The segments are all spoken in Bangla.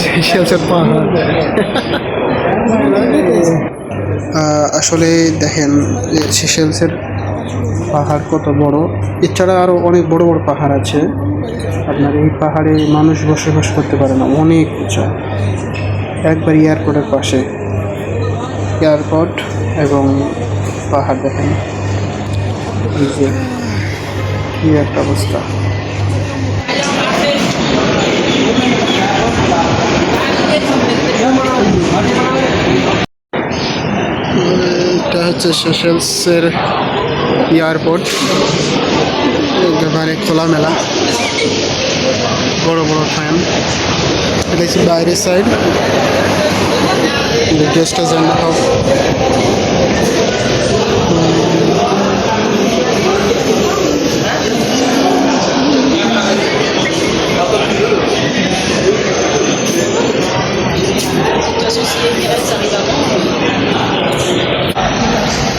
সেশেলসের পাহাড়। আসলে দেখেন যে সেশেলসের পাহাড় কত বড়। এছাড়া আরও অনেক বড় বড় পাহাড় আছে। আপনার এই পাহাড়ে মানুষ বসবাস করতে পারে না, অনেক উঁচা। একবার এয়ারপোর্টের পাশে এয়ারপোর্ট এবং পাহাড় দেখেন, এই যে কি একটা অবস্থা। এটা হচ্ছে সেশেলসের এয়ারপোর্ট। একেবারে খোলামেলা, বড় বড় ফ্যান। এটা হচ্ছে বাইরের সাইড, গেস্ট এজেন্ডা হাউস।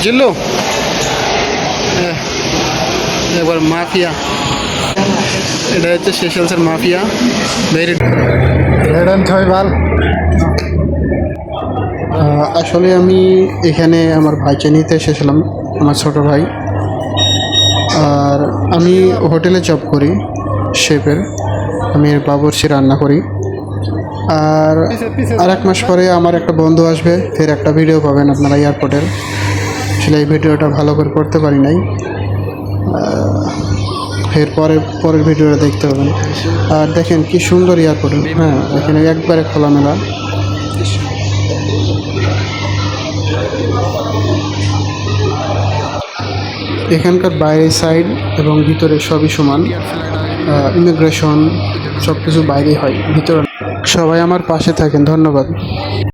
জিল্লু এবার মাফিয়া, এটা হচ্ছে সেশেলসের মাফিয়া। ভেরি ভাল। আসলে আমি এখানে আমার ভাইকে নিতে এসেছিলাম, আমার ছোট ভাই। আর আমি হোটেলে জব করি, শেফের। আমি বাবুর্চি রান্না করি। আর এক মাস পরে আমার একটা বন্ধু আসবে, ফের একটা ভিডিও পাবেন আপনারা এয়ারপোর্টের। আসলে এই ভিডিওটা ভালো করে করতে পারি নাই, এর পরের ভিডিওটা দেখতে পাবেন। আর দেখেন কি সুন্দর এয়ারপোর্ট। হ্যাঁ, এখানে একবারে খোলামেলা। এখানকার বাইরের সাইড এবং ভিতরে সবই সমান। ইমিগ্রেশন সব কিছু বাইরে হয়, ভিতরে। সবাই আমার পাশে থাকেন, ধন্যবাদ।